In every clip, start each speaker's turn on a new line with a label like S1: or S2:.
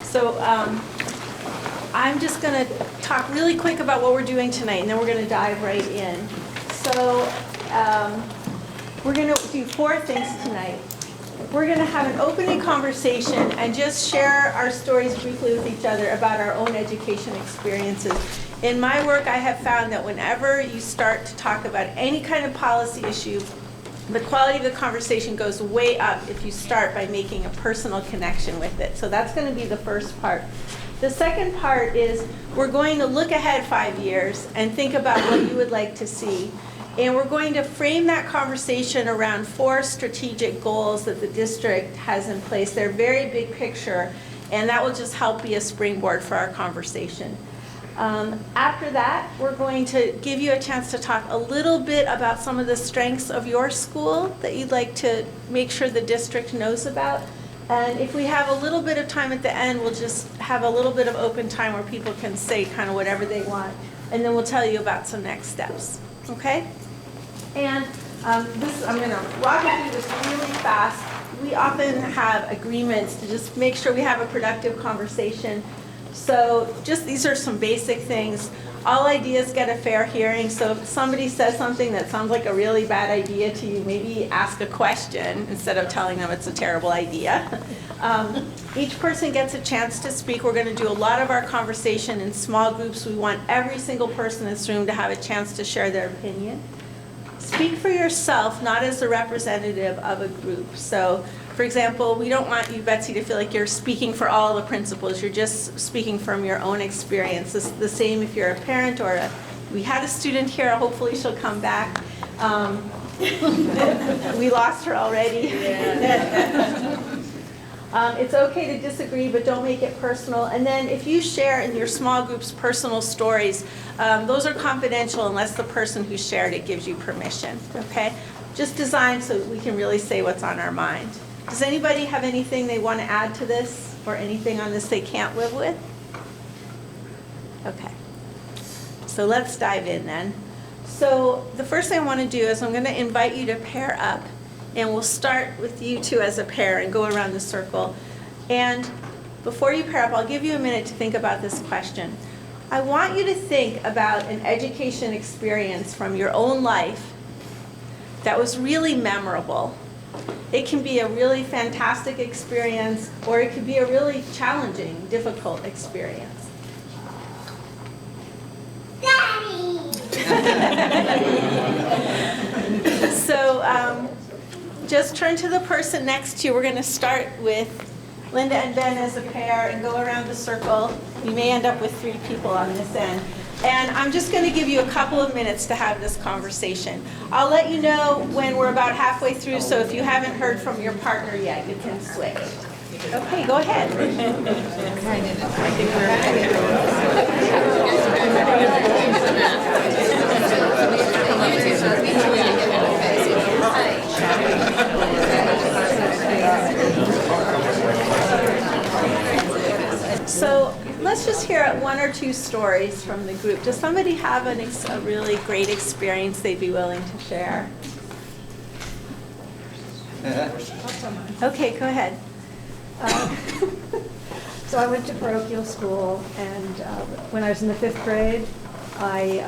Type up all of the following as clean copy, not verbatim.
S1: So I'm just going to talk really quick about what we're doing tonight, and then we're going to dive right in. So we're going to do 4 things tonight. We're going to have an opening conversation and just share our stories briefly with each other about our own education experiences. In my work, I have found that whenever you start to talk about any kind of policy issue, the quality of the conversation goes way up if you start by making a personal connection with it. So that's going to be the first part. The second part is we're going to look ahead 5 years and think about what you would like to see. And we're going to frame that conversation around 4 strategic goals that the district has in place. They're very big picture, and that will just help be a springboard for our conversation. After that, we're going to give you a chance to talk a little bit about some of the strengths of your school that you'd like to make sure the district knows about. And if we have a little bit of time at the end, we'll just have a little bit of open time where people can say kind of whatever they want. And then we'll tell you about some next steps. Okay? And I'm going to walk you through this really fast. We often have agreements to just make sure we have a productive conversation. So just these are some basic things. All ideas get a fair hearing. So if somebody says something that sounds like a really bad idea to you, maybe ask a question instead of telling them it's a terrible idea. Each person gets a chance to speak. We're going to do a lot of our conversation in small groups. We want every single person in this room to have a chance to share their opinion. Speak for yourself, not as a representative of a group. So, for example, we don't want you, Betsy, to feel like you're speaking for all the principals. You're just speaking from your own experience. It's the same if you're a parent or we had a student here. Hopefully she'll come back. We lost her already. It's okay to disagree, but don't make it personal. And then if you share in your small groups personal stories, those are confidential unless the person who shared it gives you permission, okay? Just designed so we can really say what's on our mind. Does anybody have anything they want to add to this or anything on this they can't live with? Okay. So let's dive in then. So the first thing I want to do is I'm going to invite you to pair up. And we'll start with you two as a pair and go around the circle. And before you pair up, I'll give you a minute to think about this question. I want you to think about an education experience from your own life that was really memorable. It can be a really fantastic experience, or it could be a really challenging, difficult experience. Daddy! So, just turn to the person next to you. We're going to start with Linda and Ben as a pair and go around the circle. You may end up with 3 people on this end. And I'm just going to give you a couple of minutes to have this conversation. I'll let you know when we're about halfway through, so if you haven't heard from your partner yet, you can switch. Okay, go ahead. So let's just hear 1 or 2 stories from the group. Does somebody have a really great experience they'd be willing to share? Okay, go ahead.
S2: So I went to parochial school, and when I was in the 5th grade, I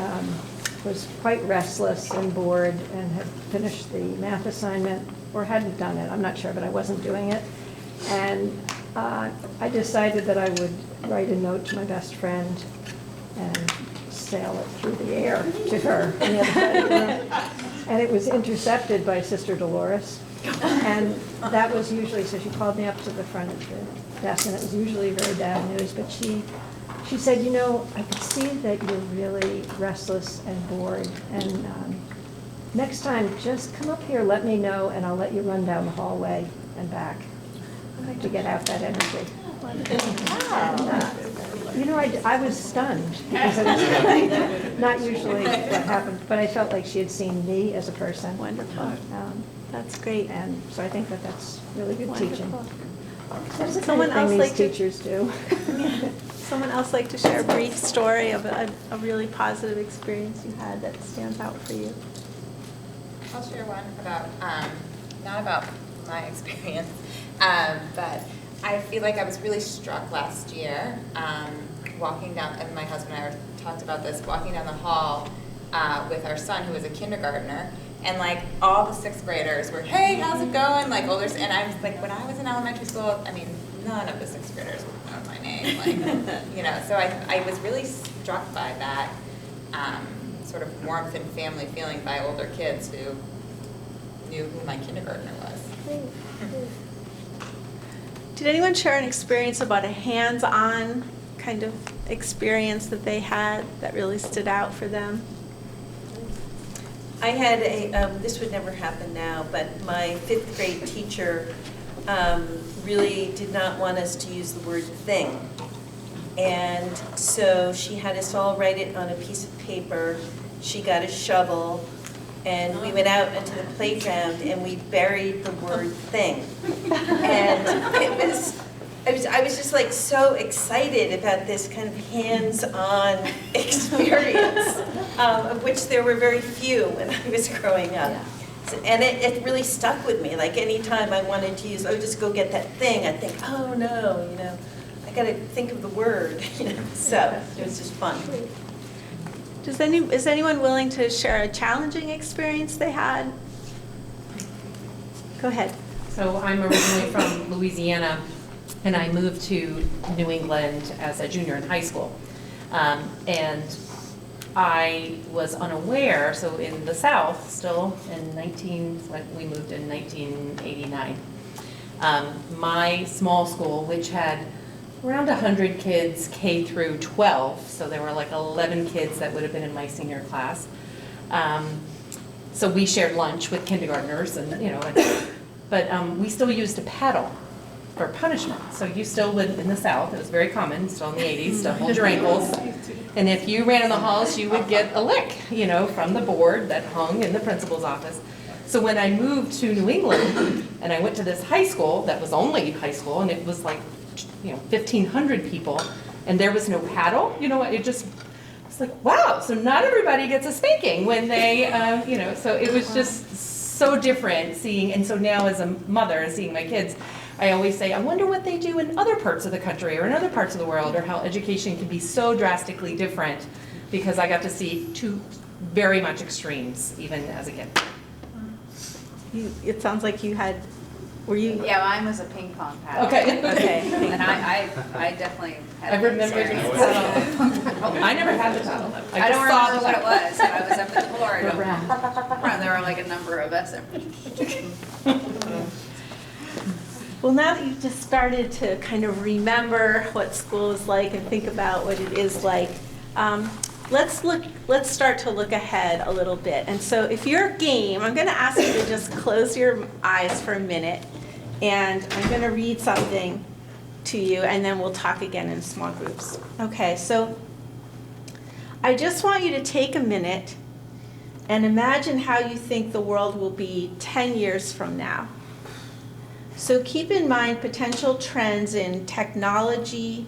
S2: was quite restless and bored and had finished the math assignment, or hadn't done it, I'm not sure, but I wasn't doing it. And I decided that I would write a note to my best friend and sail it through the air to her on the other side of the room. And it was intercepted by Sister Dolores. And that was usually, so she called me up to the front of the desk, and it was usually very bad news, but she said, you know, I could see that you're really restless and bored, and next time, just come up here, let me know, and I'll let you run down the hallway and back to get out that energy. And, you know, I was stunned, because it was not usually what happened, but I felt like she had seen me as a person.
S1: Wonderful. That's great.
S2: And so I think that that's really good teaching.
S1: That's the kind of thing
S2: these teachers do.
S1: Someone else like to share a brief story of a really positive experience you had that stands out for you?
S3: I'll share one about, not about my experience, but
S4: I feel like I was really struck last year, walking down, and my husband and I talked about this, walking down the hall with our son who was a kindergartner, and like all the sixth graders were, hey, how's it going? Like older, and I was like, when I was in elementary school, I mean, none of the sixth graders would know my name, like, you know, so I was really struck by that sort of warmth and family feeling by older kids who knew who my kindergartner was.
S1: Did anyone share an experience about a hands-on kind of experience that they had that really stood out for them?
S5: I had this would never happen now, but my 5th grade teacher really did not want us to use the word thing. And so she had us all write it on a piece of paper. She got a shovel, and we went out into the playground and we buried the word thing. And I was just like so excited about this kind of hands-on experience, of which there were very few when I was growing up.
S1: Yeah.
S5: And it really stuck with me. Like anytime I wanted to use, oh, just go get that thing, I'd think, oh no, you know, I gotta think of the word, you know. So it was just fun.
S1: Is anyone willing to share a challenging experience they had? Go ahead.
S6: So I'm originally from Louisiana, and I moved to New England as a junior in high school. And I was unaware, so in the South, still when we moved in 1989, my small school, which had around 100 kids K through 12, so there were like 11 kids that would have been in my senior class. So we shared lunch with kindergartners, and you know, but we still used a paddle for punishment. So you still would, in the South, it was very common, still in the 80s, to hold your ankles. And if you ran in the halls, you would get a lick, you know, from the board that hung in the principal's office. So when I moved to New England, and I went to this high school that was only high school, and it was like, you know, 1,500 people, and there was no paddle, you know, it just, it's like, wow, so not everybody gets a spanking when they, you know, so it was just so different seeing, and so now as a mother, seeing my kids, I always say, I wonder what they do in other parts of the country or in other parts of the world, or how education can be so drastically different, because I got to see two very much extremes, even as a kid.
S1: It sounds like you had, were you?
S3: Yeah, mine was a ping pong paddle.
S6: Okay.
S1: Okay.
S3: And I definitely had.
S6: I remember the paddle. I never had the paddle.
S3: I don't
S6: just saw
S3: remember
S6: the
S3: what it
S6: paddle.
S3: was, and I was up at the floor,
S2: Around.
S3: and there were like a number of us.
S1: Well, now that you've just started to kind of remember what school is like and think about what it is like, let's start to look ahead a little bit. And so if you're game, I'm going to ask you to just close your eyes for a minute, and I'm going to read something to you, and then we'll talk again in small groups. Okay, so I just want you to take a minute and imagine how you think the world will be 10 years from now. So keep in mind potential trends in technology,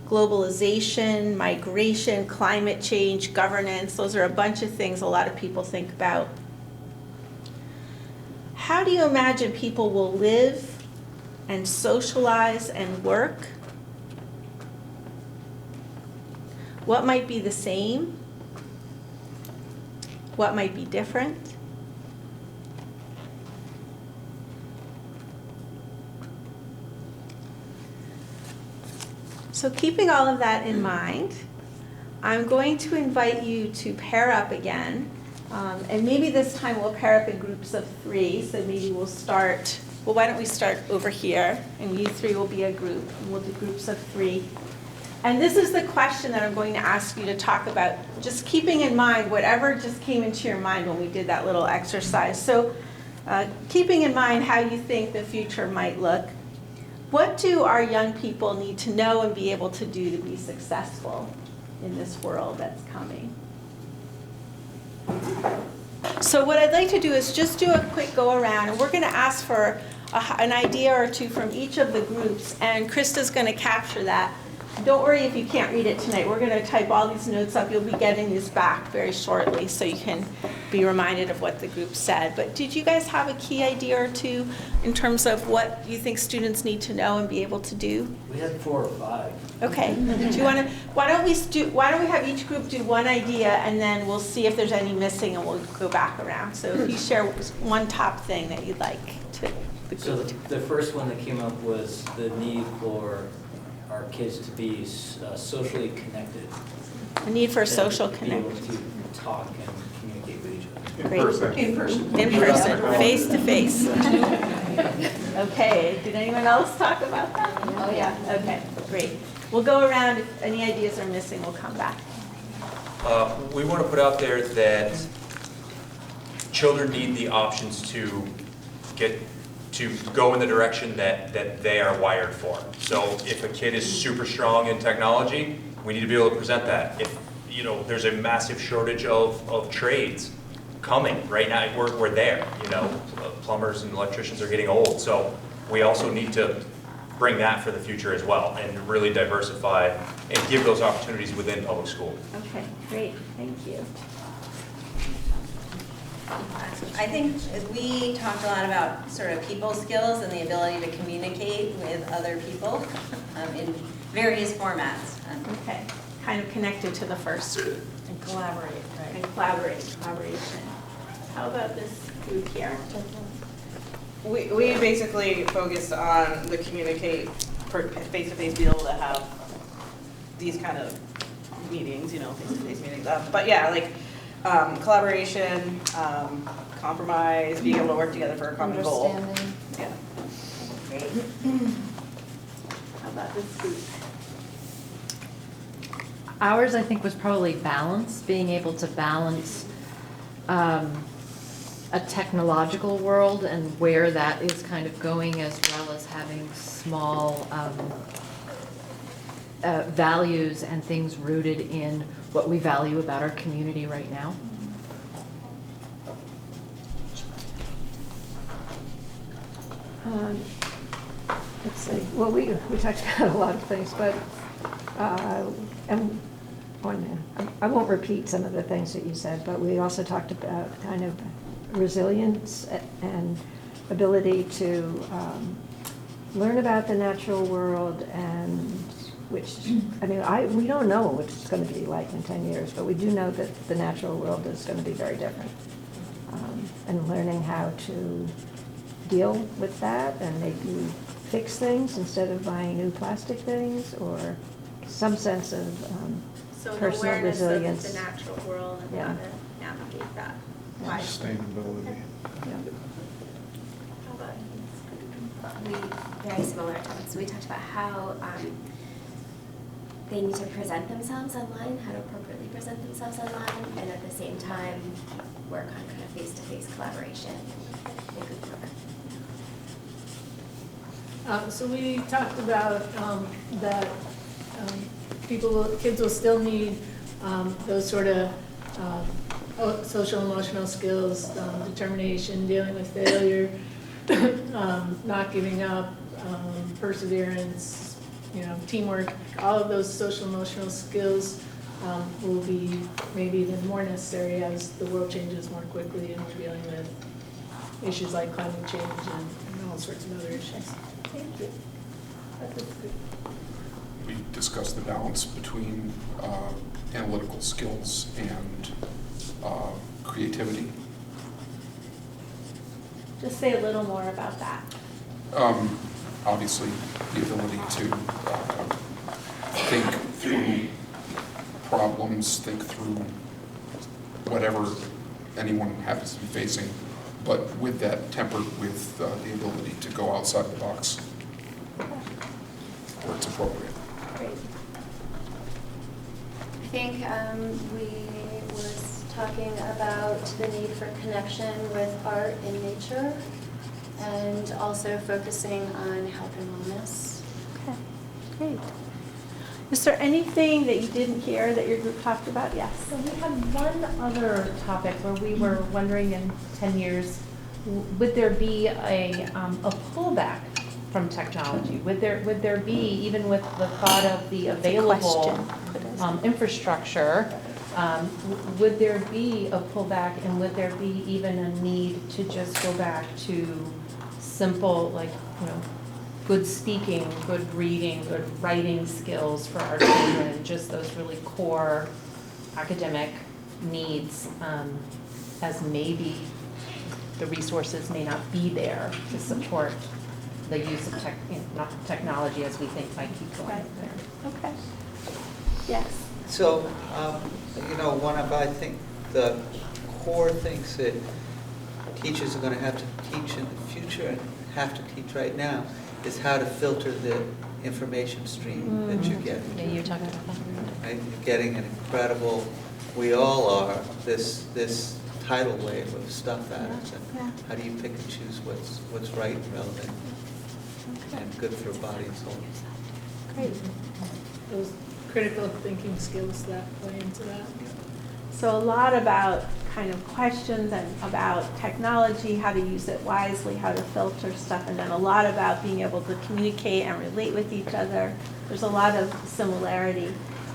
S1: globalization, migration, climate change, governance. Those are a bunch of things a lot of people think about. How do you imagine people will live and socialize and work? What might be the same? What might be different? So keeping all of that in mind, I'm going to invite you to pair up again. And maybe this time we'll pair up in groups of 3. So maybe we'll start, well, why don't we start over here? And you 3 will be a group, and we'll do groups of 3. And this is the question that I'm going to ask you to talk about, just keeping in mind whatever just came into your mind when we did that little exercise. So keeping in mind how you think the future might look. What do our young people need to know and be able to do to be successful in this world that's coming? So what I'd like to do is just do a quick go around, and we're going to ask for an idea or two from each of the groups, and Krista's going to capture that. don't worry if you can't read it tonight. We're going to type all these notes up. You'll be getting these back very shortly so you can be reminded of what the group said. But did you guys have a key idea or two in terms of what you think students need to know and be able to do?
S7: We had 4 or 5.
S1: Okay. Do you want to? Why don't we have each group do one idea and then we'll see if there's any missing and we'll go back around. So if you share one top thing that you'd like to the
S7: So
S1: group.
S7: the first one that came up was the need for our kids to be socially connected.
S1: The need for social
S7: and be able
S1: connection.
S7: to talk and communicate with each other.
S1: Great.
S8: In person.
S1: In person, face to face. Okay, did anyone else talk about that? Oh, yeah, okay, great. We'll go around, if any ideas are missing, we'll come back.
S9: We want to put out there that children need the options to go in the direction that they are wired for. So if a kid is super strong in technology, we need to be able to present that. If there's a massive shortage of trades coming right now, we're there. Plumbers and electricians are getting old, so we also need to bring that for the future as well and really diversify and give those opportunities within public school.
S1: Okay, great, thank you.
S5: I think we talked a lot about sort of people skills and the ability to communicate with other people in various formats.
S1: Okay, kind of connected to the first group.
S5: And collaborate, right?
S1: And collaboration. How about this group here?
S10: We basically focused on the communicate for face-to-face, be able to have these kind of meetings, face-to-face meetings. But yeah, like collaboration, compromise, being able to work together for a common goal.
S3: Understanding.
S10: Yeah.
S1: Great. How about this group?
S6: Ours, I think, was probably balance, being able to balance a technological world and where that is kind of going, as well as having small values and things rooted in what we value about our community right now.
S2: Let's see, well, we talked about a lot of things, but, and I won't repeat some of the things that you said, but we also talked about kind of resilience and ability to learn about the natural world, and we don't know what it's going to be like in 10 years, but we do know that the natural world is going to be very different. And learning how to deal with that and maybe fix things instead of buying new plastic things, or some sense of
S1: So an
S2: personal
S1: awareness
S2: resilience.
S1: of the natural world and
S2: Yeah.
S1: how to navigate that.
S2: Yeah.
S1: wisely.
S8: Sustainability.
S2: Yeah.
S1: How about you?
S11: We very similar topics. We talked about how they need to present themselves online, how to appropriately present themselves online, and at the same time work on kind of face-to-face collaboration and group work.
S12: So we talked about that kids will still need those sort of social emotional skills, determination, dealing with failure, not giving up, perseverance, teamwork. All of those social emotional skills will be maybe even more necessary as the world changes more quickly and we're dealing with issues like climate change and all sorts of other issues.
S1: Thank you. That's good.
S8: We discussed the balance between analytical skills and creativity.
S1: Just say a little more about that.
S8: Obviously, the ability to think through problems, think through whatever anyone happens to be facing, but with that tempered with the ability to go outside the box where it's appropriate.
S1: Great.
S11: I think we was talking about the need for connection with art and nature, and also focusing on health and wellness.
S1: Okay, great. Is there anything that you didn't hear that your group talked about? Yes.
S6: So we had one other topic where we were wondering in 10 years, would there be a pullback from technology? Would there be, even with the thought of the available infrastructure, would there be a pullback, and would there be even a need to just go back to simple, like, good speaking, good reading, good writing skills for our children, just those really core academic needs, as maybe the resources may not be there to support the use of technology as we think might keep going there.
S1: Okay. Yes.
S13: So, one of, I think, the core things that teachers are going to have to teach in the future and have to teach right now is how to filter the information stream that you're getting.
S6: Yeah, you talked about that.
S13: Right? You're getting an incredible, we all are, this tidal wave of stuff at us. And how do you pick and choose what's right and relevant and good for body and soul?
S1: Great.
S12: Those critical thinking skills that play into that.
S1: So a lot about kind of questions and about technology, how to use it wisely, how to filter stuff, and then a lot about being able to communicate and relate with each other. There's a lot of similarity.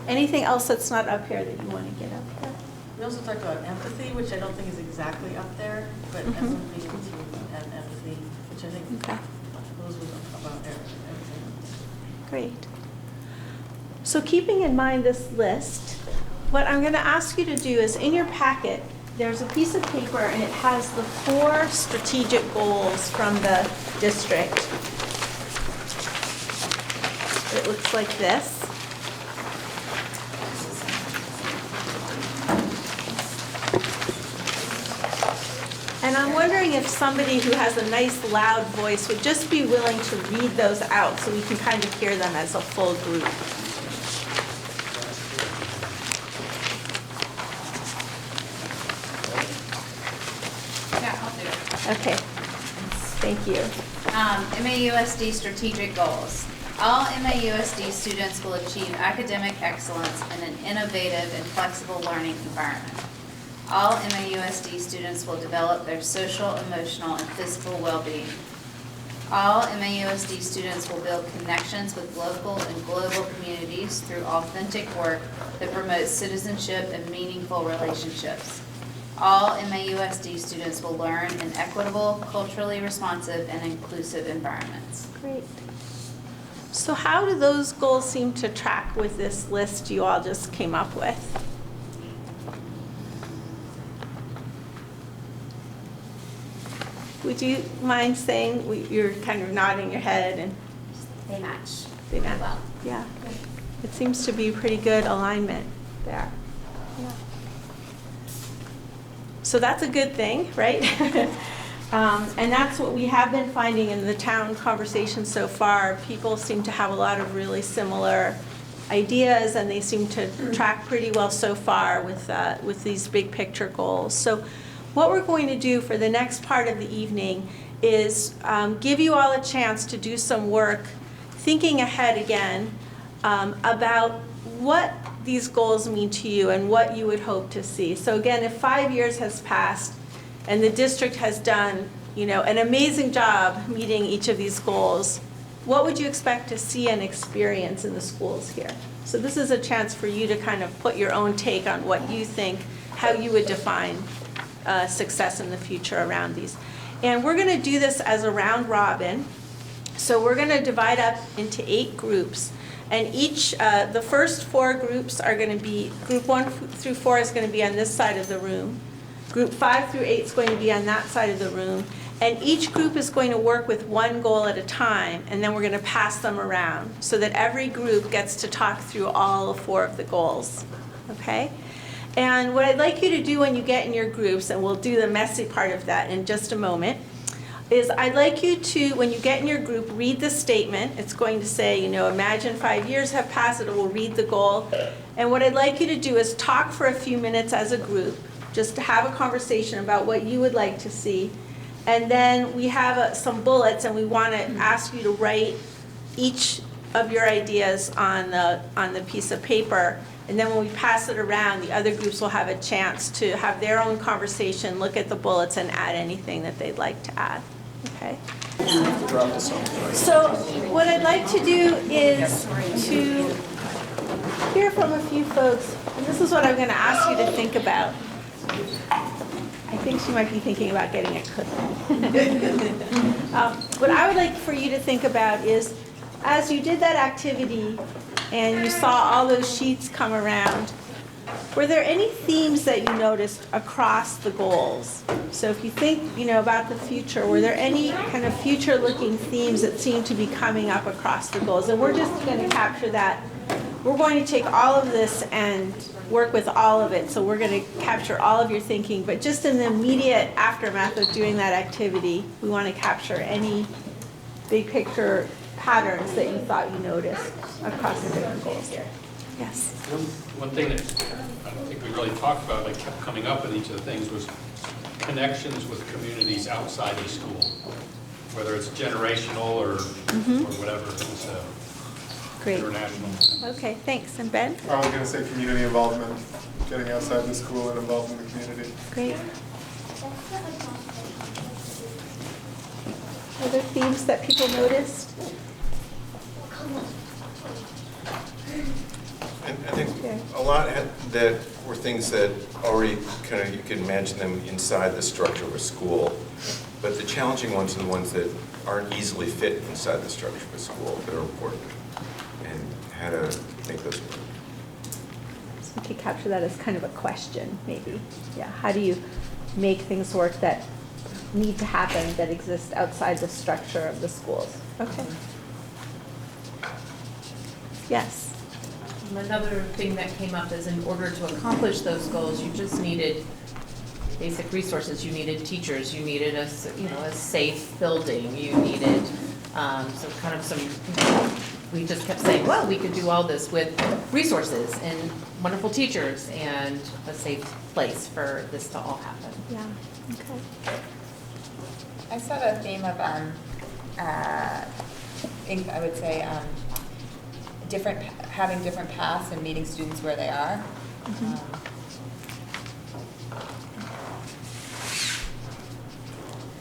S1: Anything else that's not up here that you want to get up here?
S14: We also talked about empathy, which I don't think is exactly up there, but empathy and empathy, which I think those were about everything.
S1: Great. So keeping in mind this list, what I'm going to ask you to do is, in your packet, there's a piece of paper and it has the 4 strategic goals from the district. It looks like this. And I'm wondering if somebody who has a nice loud voice would just be willing to read those out so we can kind of hear them as a full group.
S3: Yeah, I'll do it.
S1: Okay, thank you.
S3: MAUSD strategic goals. All MAUSD students will achieve academic excellence in an innovative and flexible learning environment. All MAUSD students will develop their social, emotional, and physical well-being. All MAUSD students will build connections with local and global communities through authentic work that promotes citizenship and meaningful relationships. All MAUSD students will learn in equitable, culturally responsive, and inclusive environments.
S1: Great. So how do those goals seem to track with this list you all just came up with? Would you mind saying, you're kind of nodding your head and
S11: They match.
S1: they match?
S11: Well.
S1: Yeah. It seems to be pretty good alignment there. Yeah. So that's a good thing, right? And that's what we have been finding in the town conversation so far. People seem to have a lot of really similar ideas, and they seem to track pretty well so far with these big picture goals. So what we're going to do for the next part of the evening is give you all a chance to do some work thinking ahead again about what these goals mean to you and what you would hope to see. So again, if 5 years has passed and the district has done, an amazing job meeting each of these goals, what would you expect to see and experience in the schools here? So this is a chance for you to kind of put your own take on what you think, how you would define success in the future around these. And we're going to do this as a round robin. So we're going to divide up into 8 groups. And each, the first 4 groups are going to be, group 1 through 4 is going to be on this side of the room. Group 5 through 8 is going to be on that side of the room. And each group is going to work with one goal at a time, and then we're going to pass them around so that every group gets to talk through all 4 of the goals, okay? And what I'd like you to do when you get in your groups, and we'll do the messy part of that in just a moment, is I'd like you to, when you get in your group, read the statement. It's going to say, imagine 5 years have passed, it will read the goal. And what I'd like you to do is talk for a few minutes as a group, just to have a conversation about what you would like to see. And then we have some bullets, and we want to ask you to write each of your ideas on the piece of paper. And then when we pass it around, the other groups will have a chance to have their own conversation, look at the bullets, and add anything that they'd like to add. Okay?
S15: Drop this on.
S1: So what I'd like to do is to hear from a few folks, and this is what I'm going to ask you to think about. I think she might be thinking about getting a cookie. What I would like for you to think about is, as you did that activity and you saw all those sheets come around, were there any themes that you noticed across the goals? So if you think, about the future, were there any kind of future-looking themes that seem to be coming up across the goals? And we're just going to capture that. We're going to take all of this and work with all of it. So we're going to capture all of your thinking. But just in the immediate aftermath of doing that activity, we want to capture any big picture patterns that you thought you noticed across the different goals. Yes?
S16: One thing that I don't think we really talked about, but kept coming up in each of the things, was connections with communities outside the school, whether it's generational or whatever. It's
S1: Great.
S16: International.
S1: Okay, thanks. And Ben?
S15: I was going to say community involvement, getting outside the school and involved in the community.
S1: Great. Other themes that people noticed?
S17: And I think a lot that were things that already kind of, you could imagine them inside the structure of a school, but the challenging ones are the ones that aren't easily fit inside the structure of a school that are important, and how to make those work.
S1: So we could capture that as kind of a question, maybe. Yeah, how do you make things work that need to happen, that exist outside the structure of the schools? Okay. Yes.
S6: Another thing that came up is, in order to accomplish those goals, you just needed basic resources. You needed teachers. You needed a safe building. You needed we just kept saying, well, we could do all this with resources and wonderful teachers and a safe place for this to all happen.
S1: Yeah. Okay.
S4: I saw the theme of, I would say, having different paths and meeting students where they are.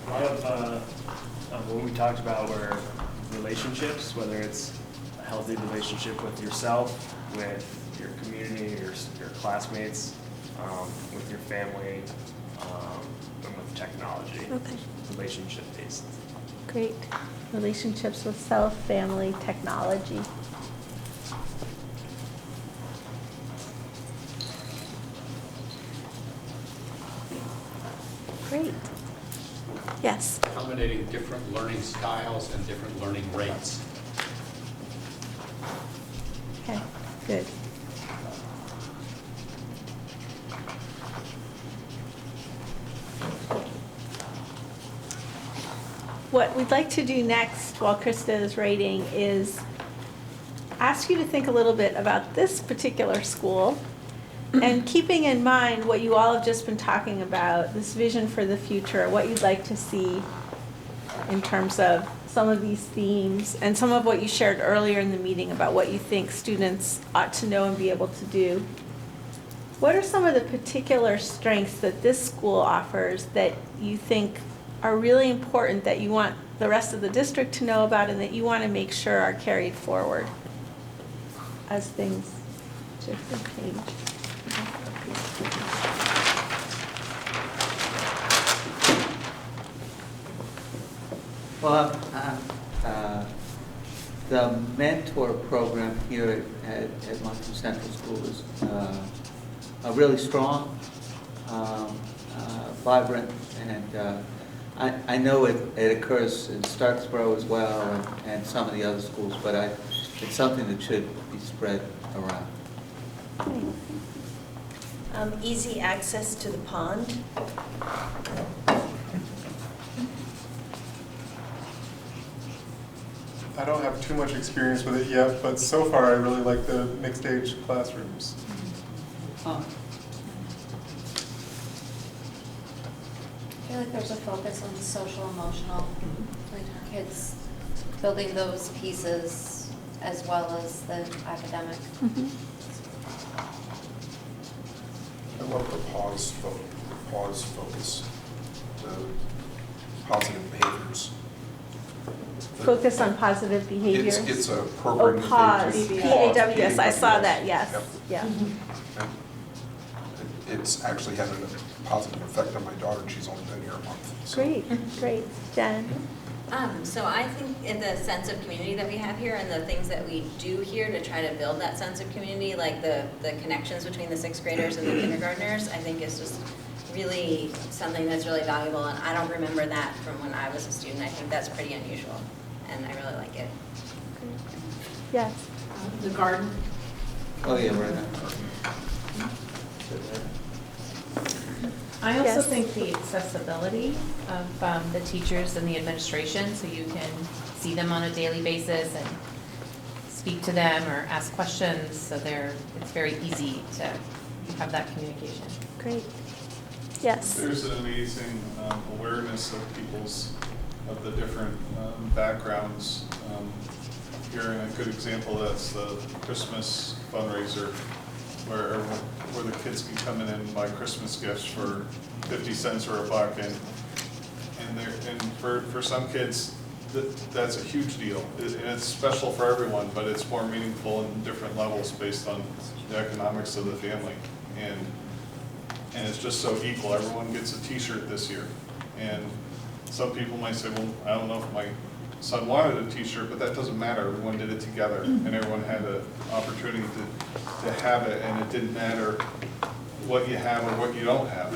S18: A lot of what we talked about were relationships, whether it's a healthy relationship with yourself, with your community, your classmates, with your family, and with technology.
S1: Okay.
S18: Relationship-based.
S1: Great. Relationships with self, family, technology. Great. Yes?
S16: Accommodating different learning styles and different learning rates.
S1: Okay, good. What we'd like to do next, while Krista is writing, is ask you to think a little bit about this particular school, and keeping in mind what you all have just been talking about, this vision for the future, what you'd like to see in terms of some of these themes, and some of what you shared earlier in the meeting about what you think students ought to know and be able to do. What are some of the particular strengths that this school offers that you think are really important, that you want the rest of the district to know about, and that you want to make sure are carried forward as things shift and change?
S13: Well, the mentor program here at Monkton Central School is really strong, vibrant, and I know it occurs in Starksboro as well, and some of the other schools, but it's something that should be spread around.
S5: Easy access to the pond.
S15: I don't have too much experience with it yet, but so far I really like the mixed age classrooms.
S3: I feel like there's a focus on the social emotional, like kids building those pieces as well as the academic.
S8: I love the pause focus, the positive behaviors.
S1: Focus on positive behavior.
S8: It's a program.
S1: Oh, pause,
S8: that they do.
S1: P-A-W-S, I saw
S8: PAWS.
S1: that, yes,
S8: Yep.
S1: yeah.
S8: It's actually had a positive effect on my daughter, and she's only been here a month. So.
S1: Great, Jen.
S4: So I think in the sense of community that we have here and the things that we do here to try to build that sense of community, like the connections between the sixth graders and the kindergartners, I think is just really something that's really valuable. And I don't remember that from when I was a student. I think that's pretty unusual, and I really like it.
S1: Yes.
S12: The garden.
S13: Oh, yeah, right.
S6: I also
S1: Yes.
S6: think the accessibility of the teachers and the administration, so you can see them on a daily basis and speak to them or ask questions, so it's very easy to have that communication.
S1: Great. Yes.
S15: There's an amazing awareness of of the different backgrounds. Here, in a good example, that's the Christmas fundraiser, where the kids can come in and buy Christmas gifts for 50 cents or $1, and for some kids, that's a huge deal. And it's special for everyone, but it's more meaningful in different levels based on the economics of the family. And it's just so equal. Everyone gets a T-shirt this year. And some people might say, well, I don't know if my son wanted a T-shirt, but that doesn't matter. Everyone did it together, and everyone had an opportunity to have it, and it didn't matter what you have or what you don't have.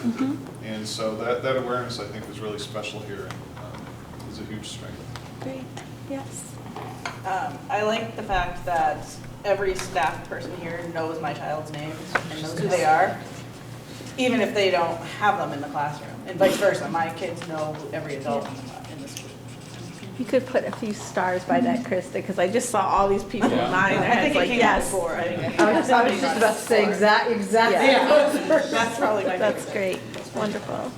S15: And so that awareness, I think, is really special here, and is a huge strength.
S1: Great. Yes.
S10: I like the fact that every staff person here knows my child's names and knows who they are, even if they don't have them in the classroom, and vice versa. My kids know every adult in the school.
S1: You could put a few stars by that, Krista, because I just saw all these people nodding their
S10: I
S1: heads
S10: think it
S1: like,
S10: came
S1: yes.
S10: before. I
S2: was just about to say exactly.
S1: Yeah.
S10: That's probably my
S1: That's
S10: favorite.
S1: great. Wonderful.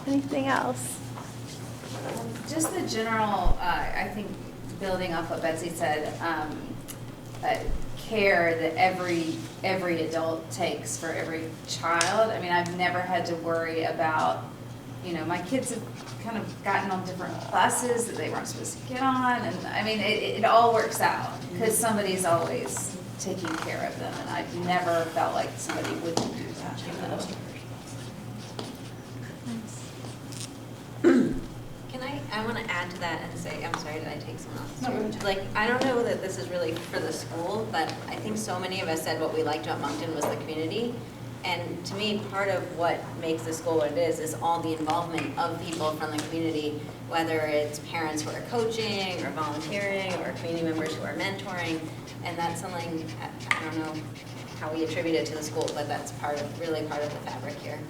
S1: Anything else?
S3: Just the general, I think, building off what Betsy said, care that every adult takes for every child. I mean, I've never had to worry about, my kids have kind of gotten on different buses that they weren't supposed to get on, and I mean, it all works out because somebody's always taking care of them, and I've never felt like somebody wouldn't do that.
S4: I want to add to that and say, I'm sorry, did I take someone else's turn? I don't know that this is really for the school, but I think so many of us said what we liked about Monkton was the community. And to me, part of what makes the school what it is all the involvement of people from the community, whether it's parents who are coaching or volunteering or community members who are mentoring. And that's something, I don't know how we attribute it to the school, but that's really part of the fabric here.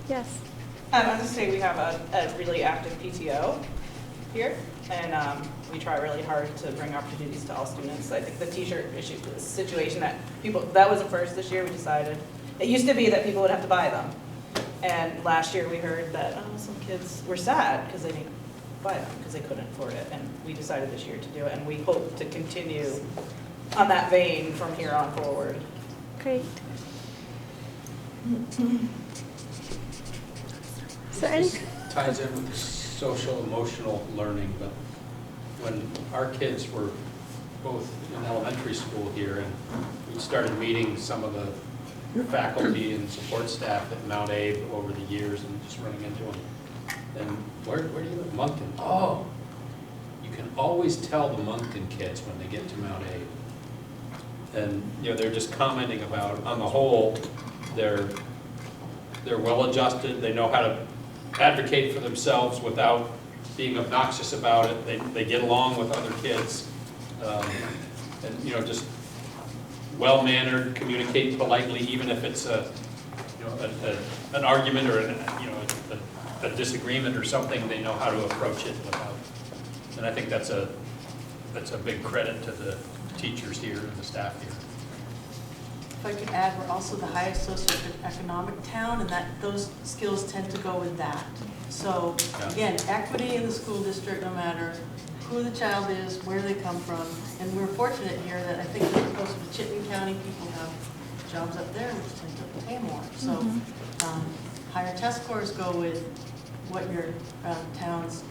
S1: Yes.
S10: I was going to say we have a really active PTO here, and we try really hard to bring opportunities to all students. I think the T-shirt issue, the situation that that was a first this year. We decided it used to be that people would have to buy them, and last year we heard that some kids were sad because they didn't buy them because they couldn't afford it, and we decided this year to do it, and we hope to continue on that vein from here on forward.
S1: Great.
S16: This ties in with social emotional learning, but when our kids were both in elementary school here, and we started meeting some of the faculty and support staff at Mount Abe over the years and just running into them. And where do you live? Monkton. Oh, you can always tell the Monkton kids when they get to Mount Abe. And they're just commenting about, on the whole, they're well-adjusted, they know how to advocate for themselves without being obnoxious about it. They get along with other kids, and just well-mannered, communicate politely, even if it's an argument or a disagreement or something. They know how to approach it without. And I think that's a big credit to the teachers here and the staff here.
S14: If I could add, we're also the highest socioeconomic town, and those skills tend to go with that. So again, equity in the school district, no matter who the child is, where they come from. And we're fortunate here that I think we're close to Chittenden County, people have jobs up there which tend to pay more. So higher test scores go with what your town's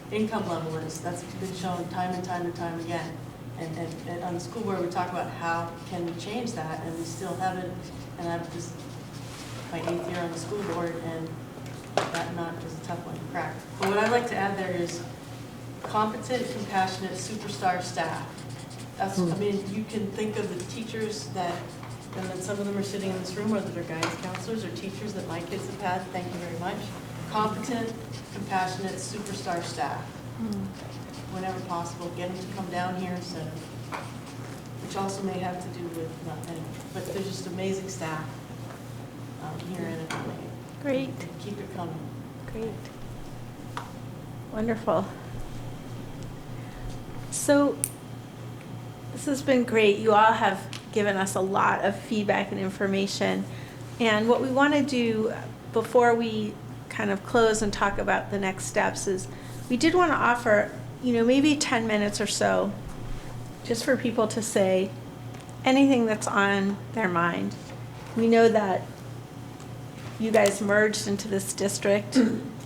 S14: income level is. That's been shown time and time and time again. And on the school board, we talk about how can we change that, and we still haven't. And I'm just my 8th year on the school board, and that nut is a tough one to crack. But what I'd like to add there is competent, compassionate, superstar staff. That's, I mean, you can think of the teachers that, and then some of them are sitting in this room, whether they're guidance counselors or teachers that my kids have had. Thank you very much. Competent, compassionate, superstar staff. Whenever possible, get them to come down here instead of, which also may have to do with, but there's just amazing staff here in it.
S1: Great.
S14: Keep it coming.
S1: Great. Wonderful. So this has been great. You all have given us a lot of feedback and information. And what we want to do before we kind of close and talk about the next steps is we did want to offer, maybe 10 minutes or so just for people to say anything that's on their mind. We know that you guys merged into this district.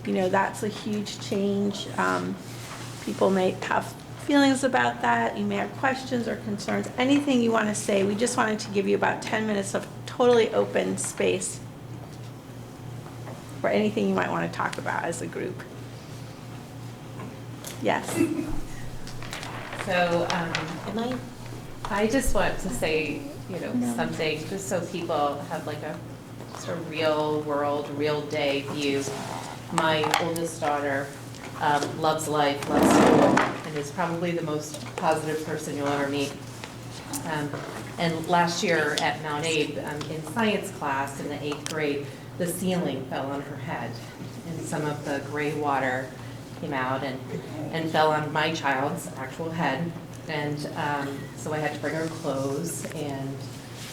S1: That's a huge change. People may have feelings about that. You may have questions or concerns. Anything you want to say, we just wanted to give you about 10 minutes of totally open space for anything you might want to talk about as a group. Yes.
S6: So, I just want to say, something just so people have like a sort of real world, real day view. My oldest daughter loves life, loves school, and is probably the most positive person you'll ever meet. And last year at Mount Abe, in science class in the 8th grade, the ceiling fell on her head, and some of the gray water came out and fell on my child's actual head. And so I had to bring her clothes, and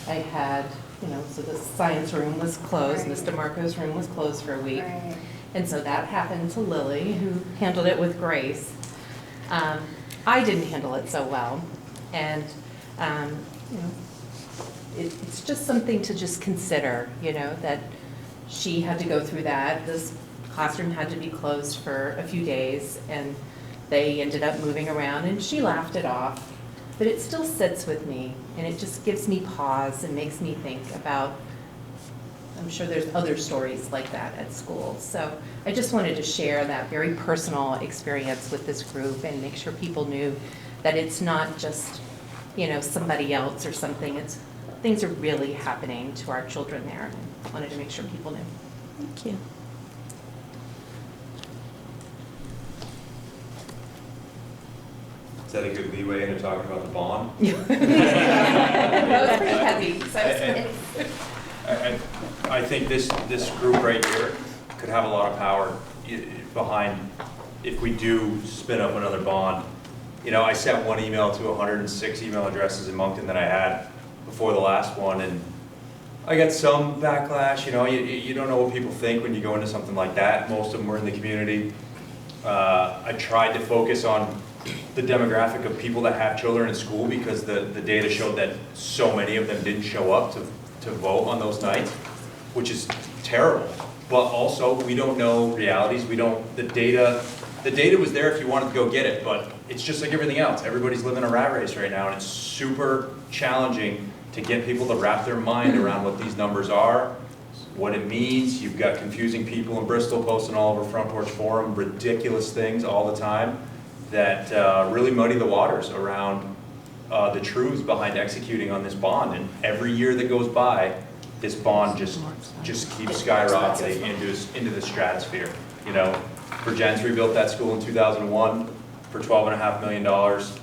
S6: I had, so the science room was closed, Mr. Marco's room was closed for a week. And so that happened to Lily, who handled it with grace. I didn't handle it so well. And, it's just something to just consider, that she had to go through that. This classroom had to be closed for a few days, and they ended up moving around, and she laughed it off. But it still sits with me, and it just gives me pause and makes me think about, I'm sure there's other stories like that at school. So I just wanted to share that very personal experience with this group and make sure people knew that it's not just, somebody else or something. It's things are really happening to our children there. And I wanted to make sure people knew.
S1: Thank you.
S9: Is that a good leeway into talking about the bond?
S6: That was pretty heavy.
S9: I think this group right here could have a lot of power behind if we do spin up another bond. I sent one email to 106 email addresses in Moncton that I had before the last one, and I got some backlash. You don't know what people think when you go into something like that. Most of them were in the community. I tried to focus on the demographic of people that have children in school because the data showed that so many of them didn't show up to vote on those nights, which is terrible. But also, we don't know realities. The data was there if you wanted to go get it, but it's just like everything else. Everybody's living a rat race right now, and it's super challenging to get people to wrap their mind around what these numbers are, what it means. You've got confusing people in Bristol posting all over Front Porch Forum, ridiculous things all the time that really muddy the waters around the truths behind executing on this bond. And every year that goes by, this bond just keeps skyrocketing into the stratosphere. Virgins rebuilt that school in 2001 for $12.5 million.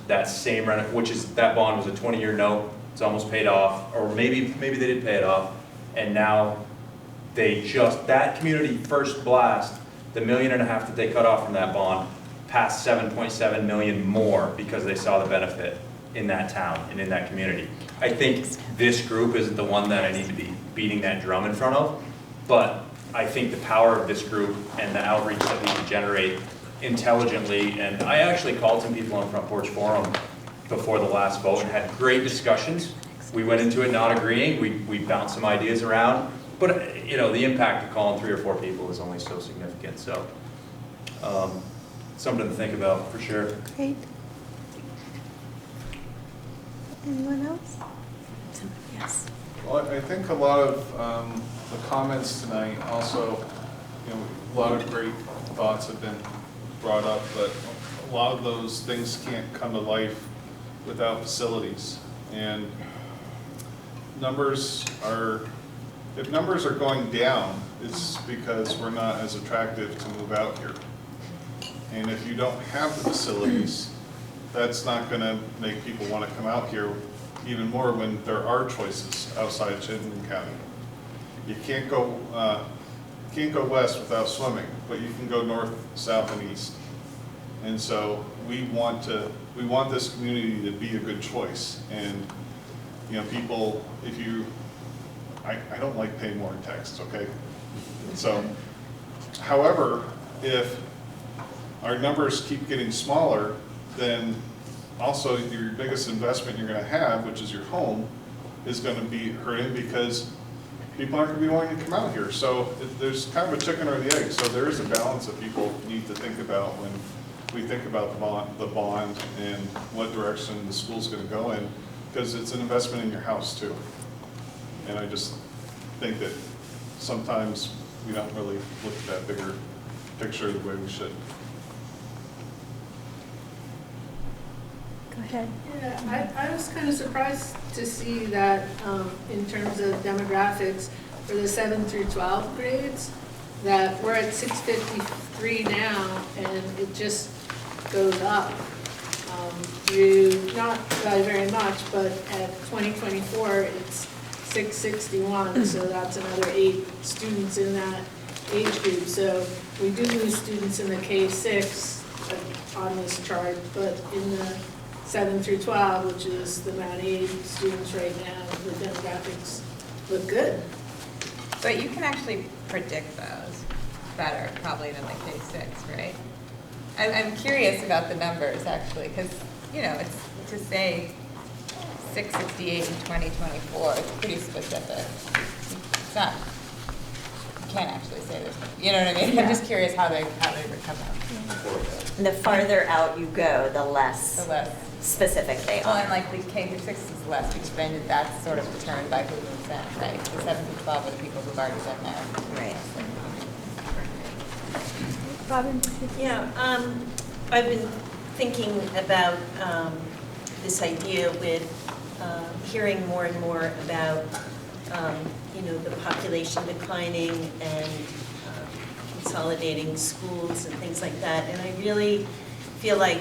S9: That same that bond was a 20-year note. It's almost paid off, or maybe they did pay it off, and now that community first blast, the $1.5 million that they cut off from that bond, passed $7.7 million more because they saw the benefit in that town and in that community. I think this group isn't the one that I need to be beating that drum in front of, but I think the power of this group and the outreach that we can generate intelligently, and I actually called some people on Front Porch Forum before the last vote and had great discussions. We went into it not agreeing, we bounced some ideas around, But, you know, the impact of calling 3 or 4 people is only so significant, so something to think about for sure.
S1: Great. Anyone else? Yes.
S15: Well, I think a lot of the comments tonight also, you know, a lot of great thoughts have been brought up, but a lot of those things can't come to life without facilities. And if numbers are going down, it's because we're not as attractive to move out here. And if you don't have the facilities, that's not gonna make people wanna come out here even more when there are choices outside Chittenden County. You can't go west without swimming, but you can go north, south, and east. And so we want this community to be a good choice. And you know, people, I don't like paying more in taxes, okay? So, however, if our numbers keep getting smaller, then also your biggest investment you're gonna have, which is your home, is gonna be hurting because people aren't gonna be wanting to come out here. So there's kind of a chicken or the egg. So there is a balance that people need to think about when we think about the bond and what direction the school's gonna go in, because it's an investment in your house too. And I just think that sometimes we don't really look at that bigger picture the way we should.
S1: Go ahead.
S12: Yeah, I was kind of surprised to see that in terms of demographics for the 7 through 12 grades, that we're at 653 now, and it just goes up. Not by very much, but at 2024, it's 661, so that's another 8 students in that age group. So we do lose students in the K-6 on this chart, but in the 7 through 12, which is the amount of age students right now, the demographics look good.
S4: But you can actually predict those better probably than the K-6, right? I'm curious about the numbers actually, because, you know, it's to say 668 in 2024, it's pretty specific. It's not, you can't actually say there's, you know what I mean?
S1: Yeah.
S4: I'm just curious how they would come out.
S19: And the farther out you go, the less specific they
S4: Well,
S19: are.
S4: and like the K-6 is less because then that's sort of determined by who moves in, right? The 7 through 12 are the people who've already been there.
S19: Right.
S1: Robin?
S5: Yeah, I've been thinking about this idea with hearing more and more about, you know, the population declining and consolidating schools and things like that. And I really feel like,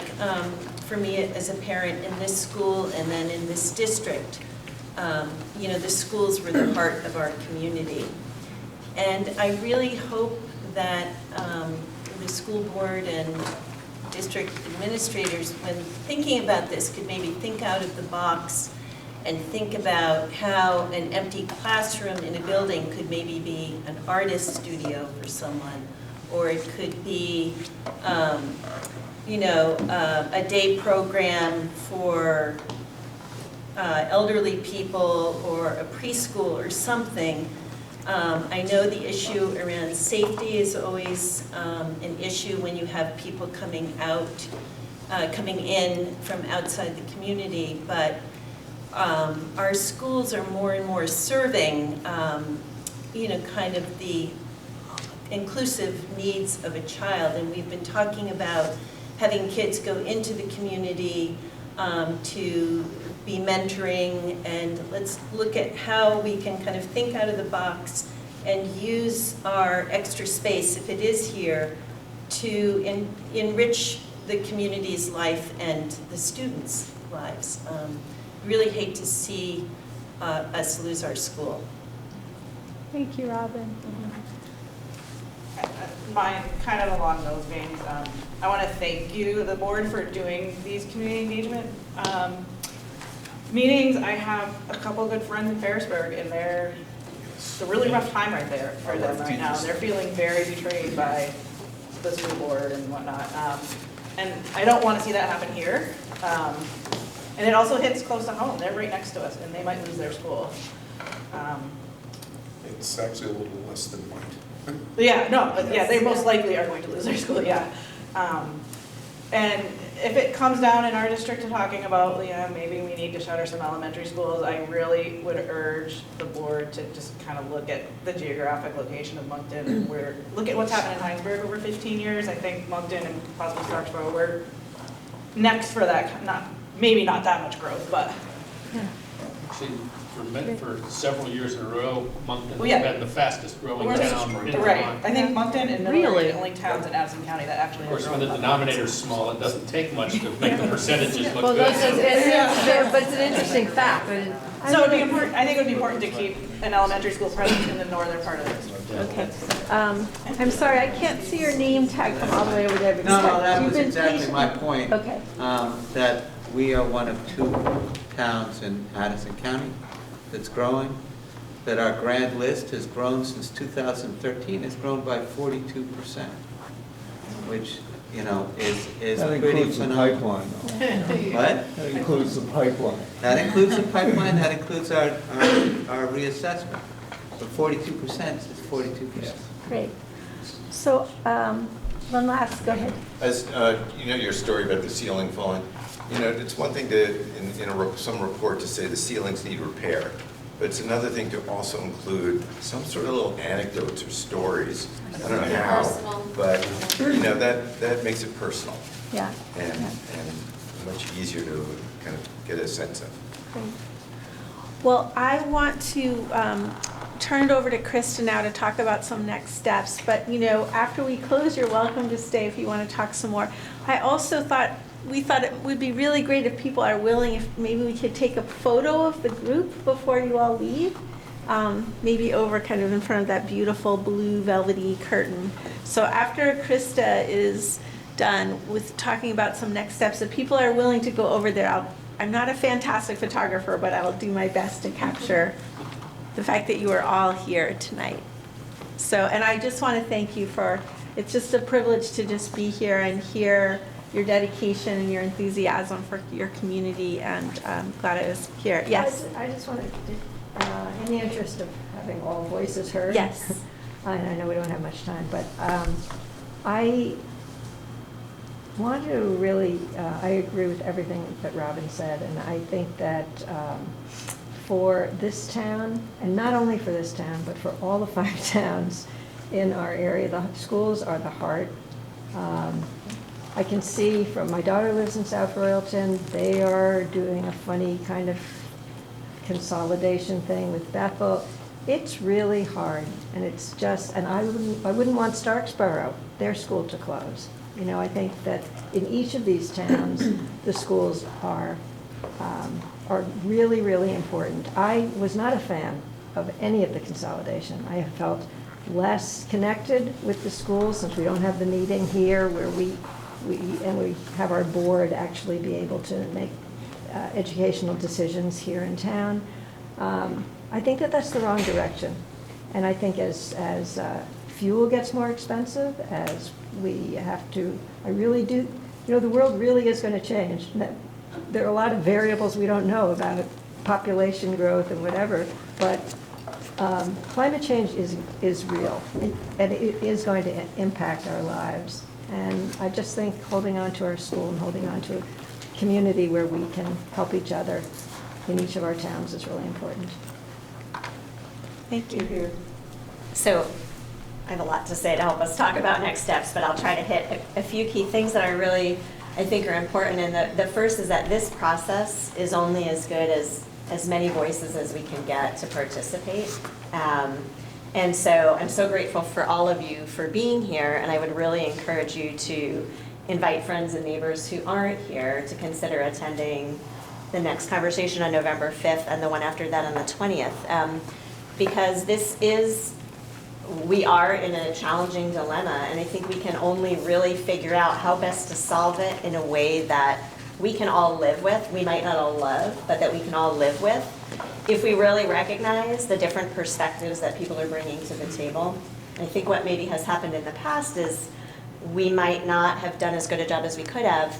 S5: for me as a parent in this school and then in this district, you know, the schools were the heart of our community. And I really hope that the school board and district administrators, when thinking about this, could maybe think out of the box and think about how an empty classroom in a building could maybe be an artist studio for someone, or it could be, you know, a day program for elderly people or a preschool or something. I know the issue around safety is always an issue when you have people coming in from outside the community, but our schools are more and more serving, you know, kind of the inclusive needs of a child. And we've been talking about having kids go into the community to be mentoring, and let's look at how we can kind of think out of the box and use our extra space, if it is here, to enrich the community's life and the students' lives. Really hate to see us lose our school.
S1: Thank you, Robin.
S10: Mine, kind of along those veins, I want to thank you, the board, for doing these community engagement meetings. I have a couple good friends in Ferrisburg, and it's a really rough time right there for them right now. They're feeling very betrayed by the school board and whatnot. And I don't want to see that happen here. And it also hits close to home. They're right next to us, and they might lose their school.
S8: It's actually a little less than mine.
S10: Yeah, no, but yeah, they most likely are going to lose their school, yeah. And if it comes down in our district to talking about, maybe we need to shutter some elementary schools, I really would urge the board to just kind of look at the geographic location of Moncton, and look at what's happened in Heinsberg over 15 years. I think Moncton and possibly Starksboro were next for that, maybe not that much growth, but.
S16: Actually, for several years in a row, Moncton
S10: Well, yeah.
S16: has been the fastest growing town in
S10: Right,
S16: Vermont.
S10: I think Moncton and Miller are the only towns in Addison County that actually
S16: Of
S10: have
S16: course, when
S10: grown.
S16: the denominator's small, it doesn't take much to make the percentages look
S2: Well,
S16: good.
S2: but it's an interesting fact.
S10: So it'd be important, I think it would be important to keep an elementary school present in the northern part of the district.
S2: Okay. I'm sorry, I can't see your name tag from all the way over there.
S13: No, that
S2: You've
S13: was
S2: been
S13: exactly
S2: patient.
S13: my point.
S2: Okay.
S13: That we are one of 2 towns in Addison County that's growing, that our grad list has grown since 2013, has grown by 42%, which, is
S20: That
S13: pretty
S20: includes the
S13: phenomenal.
S20: pipeline, though.
S13: What?
S20: That includes the pipeline.
S13: That includes the pipeline, that includes our reassessment. But 42% is 42%.
S2: Great. So, one last, go ahead.
S17: As, your story about the ceiling falling, it's one thing to, in some report to say the ceilings need repair, but it's another thing to also include some sort of little anecdotes or stories. I don't know how,
S11: Personal.
S17: but, that makes it personal
S2: Yeah.
S17: and much easier to kind of get a sense of.
S1: Great. Well, I want to turn it over to Krista now to talk about some next steps. But, after we close, you're welcome to stay if you want to talk some more. I also we thought it would be really great if people are willing, if maybe we could take a photo of the group before you all leave. Maybe over kind of in front of that beautiful blue velvety curtain. So after Krista is done with talking about some next steps, if people are willing to go over there, I'm not a fantastic photographer, but I'll do my best to capture the fact that you are all here tonight. So, and I just want to thank you it's just a privilege to just be here and hear your dedication and your enthusiasm for your community, and I'm glad I was here. Yes?
S2: I just wanted to, in the interest of having all voices heard.
S1: Yes.
S2: And I know we don't have much time, but I want to really, I agree with everything that Robin said, and I think that for this town, and not only for this town, but for all the 5 towns in our area, the schools are the heart. I can see from, my daughter lives in South Royalton, they are doing a funny kind of consolidation thing with Bethel. It's really hard, and it's just, and I wouldn't want Starksboro, their school, to close. I think that in each of these towns, the schools are really, really important. I was not a fan of any of the consolidation. I have felt less connected with the schools since we don't have the meeting here where we have our board actually be able to make educational decisions here in town. I think that that's the wrong direction. And I think as fuel gets more expensive, as we have to, I really do, the world really is going to change. There are a lot of variables we don't know about population growth and whatever, but climate change is real, and it is going to impact our lives. And I just think holding on to our school and holding on to a community where we can help each other in each of our towns is really important.
S1: Thank you.
S19: So I have a lot to say to help us talk about next steps, but I'll try to hit a few key things that I think are important. And the first is that this process is only as good as many voices as we can get to participate. And so I'm so grateful for all of you for being here, and I would really encourage you to invite friends and neighbors who aren't here to consider attending the next conversation on November 5th and the one after that on the 20th. Because we are in a challenging dilemma, and I think we can only really figure out how best to solve it in a way that we can all live with. We might not all love, but that we can all live with, if we really recognize the different perspectives that people are bringing to the table. I think what maybe has happened in the past is we might not have done as good a job as we could have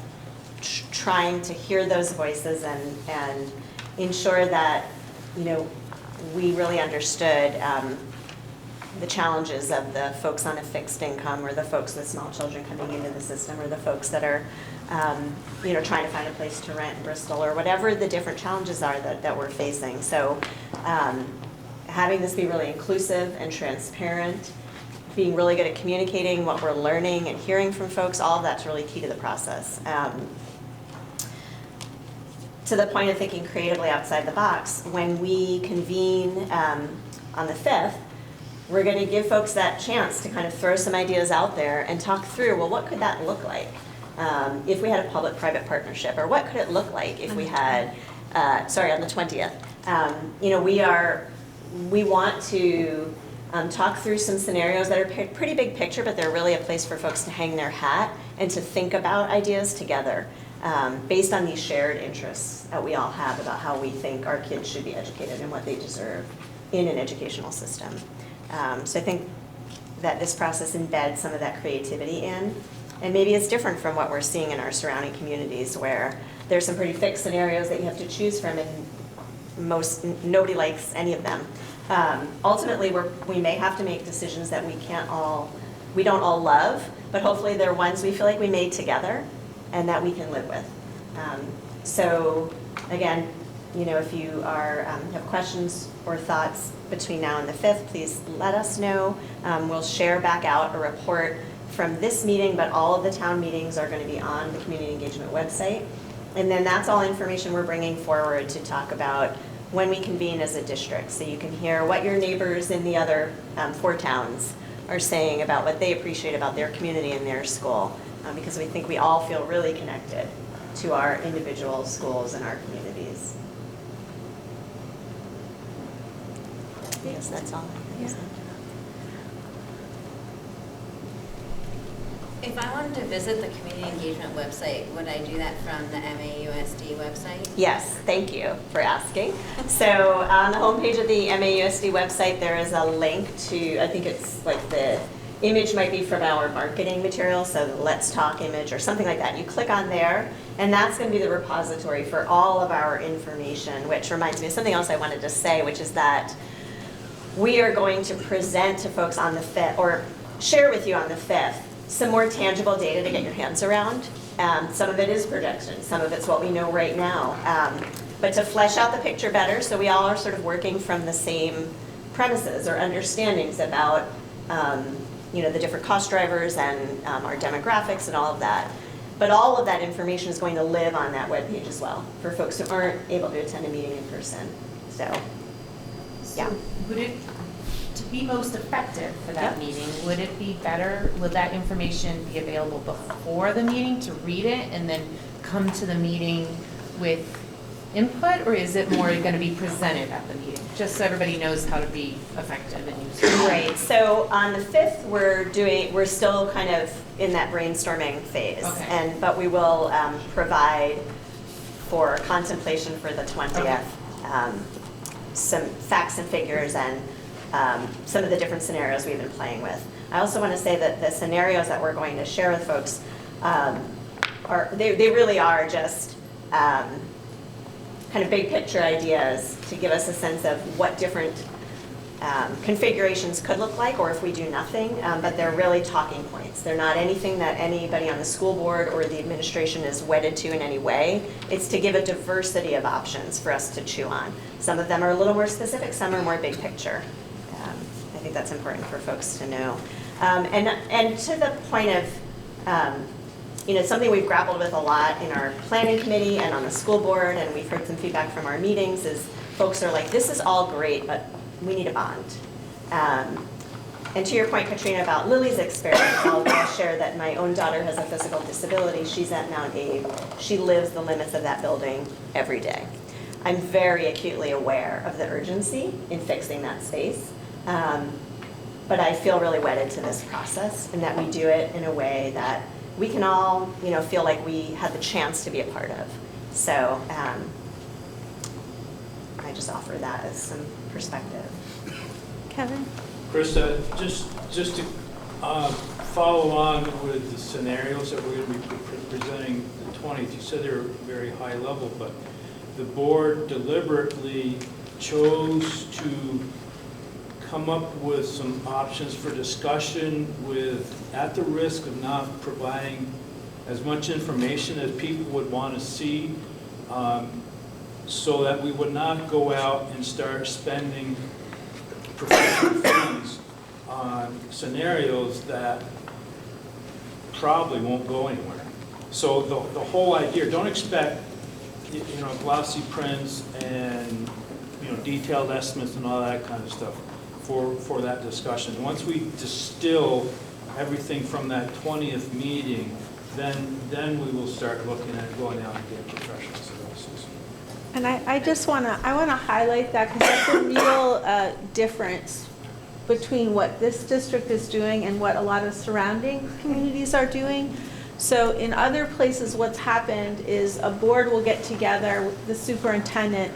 S19: trying to hear those voices and ensure that we really understood the challenges of the folks on a fixed income, or the folks with small children coming into the system, or the folks that are trying to find a place to rent in Bristol, or whatever the different challenges are that we're facing. So having this be really inclusive and transparent, being really good at communicating what we're learning and hearing from folks, all of that's really key to the process. To the point of thinking creatively outside the box, when we convene on the 5th, we're going to give folks that chance to kind of throw some ideas out there and talk through, well, what could that look like if we had a public-private partnership? Or what could it look like if we had, on the 20th. We want to talk through some scenarios that are pretty big picture, but they're really a place for folks to hang their hat and to think about ideas together based on these shared interests that we all have about how we think our kids should be educated and what they deserve in an educational system. So I think that this process embeds some of that creativity in, and maybe it's different from what we're seeing in our surrounding communities, where there's some pretty fixed scenarios that you have to choose from, and nobody likes any of them. Ultimately, we may have to make decisions that we don't all love, but hopefully they're ones we feel like we made together and that we can live with. So again, if you have questions or thoughts between now and the 5th, please let us know. We'll share back out a report from this meeting, but all of the town meetings are going to be on the community engagement website. And then that's all information we're bringing forward to talk about when we convene as a district. So you can hear what your neighbors in the other 4 towns are saying about what they appreciate about their community and their school, because we think we all feel really connected to our individual schools and our communities. Yes, that's all.
S21: If I wanted to visit the community engagement website, would I do that from the MAUSD website?
S19: Yes, thank you for asking. So on the homepage of the MAUSD website, there is a link to, I think it's like the image might be from our marketing material, so the Let's Talk image or something like that. You click on there, and that's going to be the repository for all of our information, which reminds me of something else I wanted to say, which is that we are going to present to folks on the 5th, or share with you on the 5th, some more tangible data to get your hands around. Some of it is projections, some of it's what we know right now. But to flesh out the picture better, so we all are sort of working from the same premises or understandings about the different cost drivers and our demographics and all of that. But all of that information is going to live on that webpage as well for folks who aren't able to attend a meeting in person. So yeah.
S6: Would it, to be most effective for that meeting, would it be better, would that information be available before the meeting to read it and then come to the meeting with input, or is it more going to be presented at the meeting, just so everybody knows how to be effective and useful?
S19: Right. So on the 5th, we're still kind of in that brainstorming phase,
S6: Okay.
S19: but we will provide for contemplation for the 20th.
S6: Okay.
S19: Some facts and figures and some of the different scenarios we've been playing with. I also want to say that the scenarios that we're going to share with folks they really are just kind of big picture ideas to give us a sense of what different configurations could look like, or if we do nothing, but they're really talking points. They're not anything that anybody on the school board or the administration is wedded to in any way. It's to give a diversity of options for us to chew on. Some of them are a little more specific, some are more big picture. I think that's important for folks to know. And to the point of, something we've grappled with a lot in our planning committee and on the school board, and we've heard some feedback from our meetings, is folks are like, this is all great, but we need a bond. And to your point, Katrina, about Lily's experience, I'll share that my own daughter has a physical disability. She's at Mount Abe. She lives the limits of that building every day. I'm very acutely aware of the urgency in fixing that space. But I feel really wedded to this process, and that we do it in a way that we can all, feel like we had the chance to be a part of. So I just offer that as some perspective. Kevin?
S22: Krista, just to follow on with the scenarios that we're going to be presenting the 20th, you said they're very high level, but the board deliberately chose to come up with some options for discussion with, at the risk of not providing as much information as people would want to see, so that we would not go out and start spending professional fees on scenarios that probably won't go anywhere. So the whole idea, don't expect, glossy prints and, detailed estimates and all that kind of stuff for that discussion. Once we distill everything from that 20th meeting, then we will start looking at going out and getting professional services.
S1: And I just want to highlight that because that's a real difference between what this district is doing and what a lot of surrounding communities are doing. So in other places, what's happened is a board will get together with the superintendent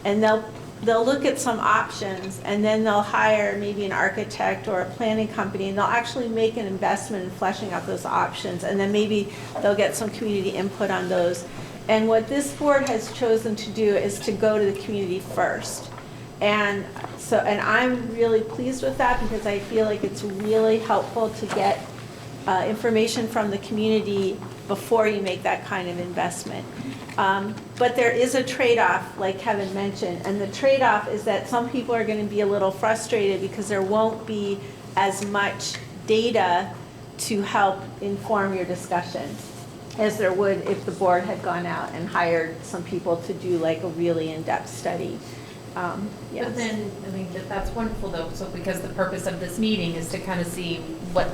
S1: and they'll look at some options and then they'll hire maybe an architect or a planning company and they'll actually make an investment in fleshing out those options, and then maybe they'll get some community input on those. And what this board has chosen to do is to go to the community first. And I'm really pleased with that because I feel like it's really helpful to get information from the community before you make that kind of investment. But there is a trade-off, like Kevin mentioned, and the trade-off is that some people are going to be a little frustrated because there won't be as much data to help inform your discussion as there would if the board had gone out and hired some people to do like a really in-depth study. Yes.
S6: But then, that's wonderful though, so because the purpose of this meeting is to kind of see what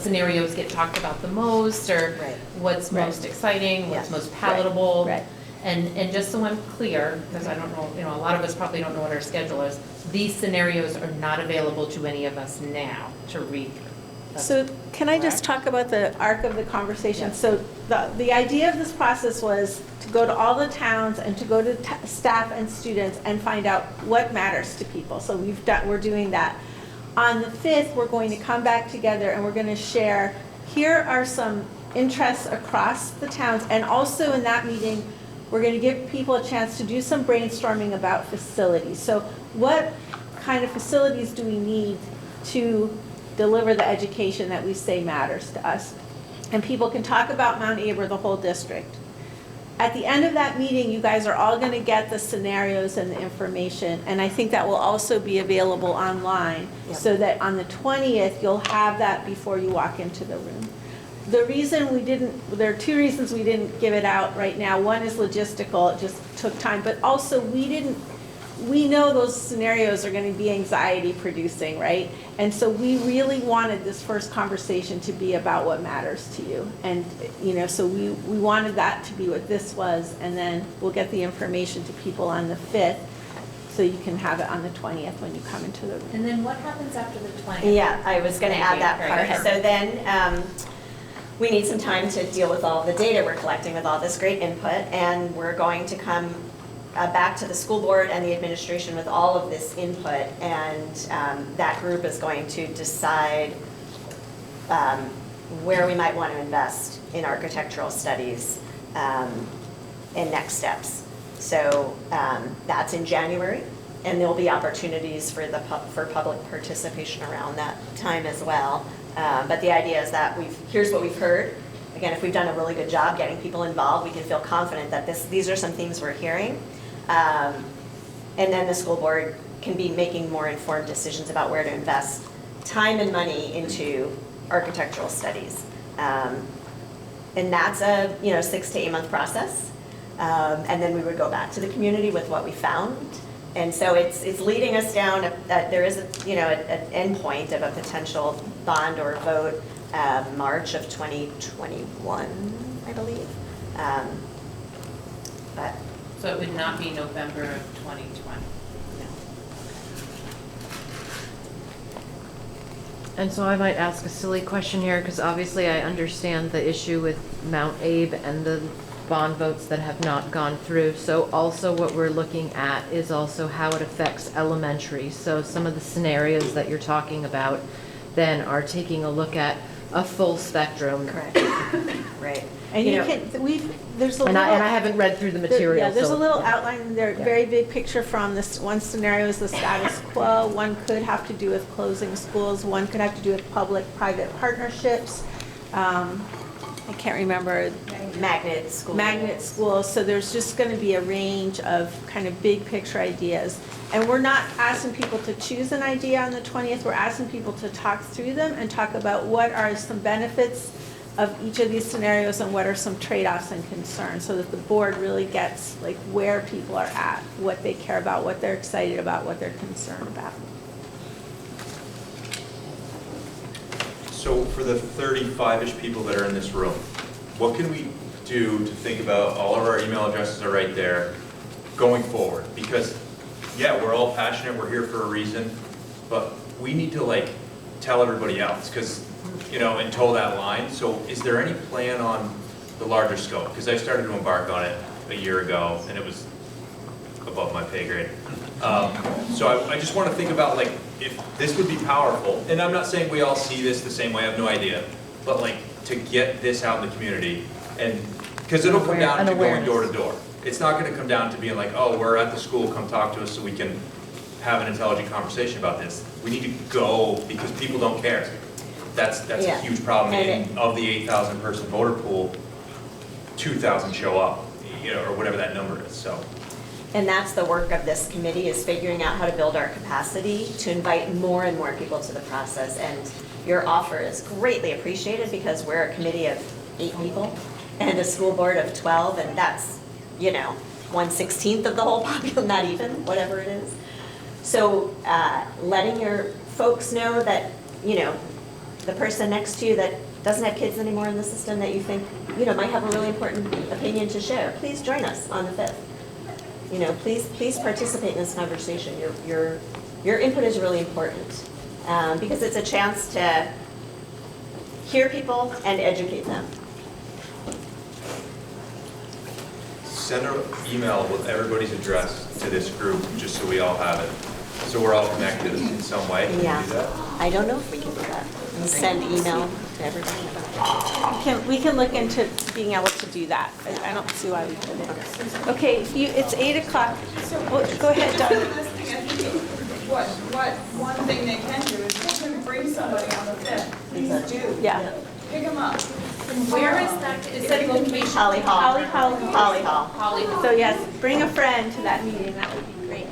S6: scenarios get talked about the most, or what's most exciting, what's most palatable.
S1: Right.
S6: And just so I'm clear, because I don't know, a lot of us probably don't know what our schedule is, these scenarios are not available to any of us now to read through.
S1: So can I just talk about the arc of the conversation? Yes. So the idea of this process was to go to all the towns and to go to staff and students and find out what matters to people. So we're doing that. On the 5th, we're going to come back together and we're going to share, here are some interests across the towns, and also in that meeting, we're going to give people a chance to do some brainstorming about facilities. So what kind of facilities do we need to deliver the education that we say matters to us? And people can talk about Mount Aber, the whole district. At the end of that meeting, you guys are all going to get the scenarios and the information, and I think that will also be available online, so that on the 20th, you'll have that before you walk into the room. The reason there are two reasons we didn't give it out right now. One is logistical, it just took time, but also we know those scenarios are going to be anxiety producing, right? And so we really wanted this first conversation to be about what matters to you. And, so we wanted that to be what this was, and then we'll get the information to people on the 5th, so you can have it on the 20th when you come into the room.
S6: And then what happens after the 20th?
S19: Yeah, I was going to add that part. So then we need some time to deal with all the data we're collecting with all this great input, and we're going to come back to the school board and the administration with all of this input, and that group is going to decide where we might want to invest in architectural studies and next steps. So that's in January, and there'll be opportunities for public participation around that time as well. But the idea is that here's what we've heard. Again, if we've done a really good job getting people involved, we can feel confident that these are some themes we're hearing. And then the school board can be making more informed decisions about where to invest time and money into architectural studies. And that's a 6 to 8 month process. And then we would go back to the community with what we found. And so it's leading us down that there is an end point of a potential bond or vote March of 2021, I believe. But
S6: So it would not be November of 2020.
S7: And so I might ask a silly question here, because obviously I understand the issue with Mount Abe and the bond votes that have not gone through. So also what we're looking at is also how it affects elementary. So some of the scenarios that you're talking about then are taking a look at a full spectrum.
S19: Correct. Right.
S1: And
S19: You
S1: you
S19: know-
S1: can, there's a
S7: And
S1: little.
S7: I haven't read through the material,
S1: Yeah, there's a
S7: so-
S1: little outline in there,
S7: Yeah.
S1: very big picture from this. One scenario is the status quo. One could have to do with closing schools. One could have to do with public-private partnerships. I can't remember.
S19: Magnet schools.
S1: Magnet schools. So there's just going to be a range of kind of big picture ideas. And we're not asking people to choose an idea on the 20th. We're asking people to talk through them and talk about what are some benefits of each of these scenarios and what are some trade-offs and concerns, so that the board really gets like where people are at, what they care about, what they're excited about, what they're concerned about.
S9: So for the 35-ish people that are in this room, what can we do to think about, all of our email addresses are right there, going forward? Because, yeah, we're all passionate, we're here for a reason, but we need to like tell everybody else, because, you know, and toe that line. So is there any plan on the larger scope? Because I started to embark on it a year ago, and it was above my pay grade. So I just want to think about like, if this would be powerful, and I'm not saying we all see this the same way, I have no idea, but like to get this out in the community, and, because it'll come down to going door to door. It's not going to come down to being like, oh, we're at the school, come talk to us so we can have an intelligent conversation about this. We need to go because people don't care. That's
S19: Yeah.
S9: a huge problem.
S19: And
S9: And of the 8,000 person voter pool, 2,000 show up, you know, or whatever that number is, so.
S19: And that's the work of this committee, is figuring out how to build our capacity to invite more and more people to the process. And your offer is greatly appreciated because we're a committee of 8 people and a school board of 12, and that's, you know, 1/16 of the whole population, not even, whatever it is. So letting your folks know that, you know, the person next to you that doesn't have kids anymore in the system that you think, you know, might have a really important opinion to share, please join us on the 5th. You know, please participate in this conversation. Your input is really important because it's a chance to hear people and educate them.
S9: Send an email with everybody's address to this group, just so we all have it. So we're all connected in some way. Can we
S19: Yeah,
S9: do that?
S19: I don't know if we can do that. And send email to everybody.
S1: We can look into being able to do that. I don't see why we couldn't. Okay, it's 8 o'clock. Go ahead, Doug.
S3: One thing they can do is they can bring somebody on the 5th. Please do.
S1: Yeah.
S3: Pick them up.
S11: Where is that, is that location?
S19: Holly Hall.
S1: Holly Hall.
S19: Holly Hall.
S11: Holly Hall.
S1: So yes, bring a friend to that meeting. That would be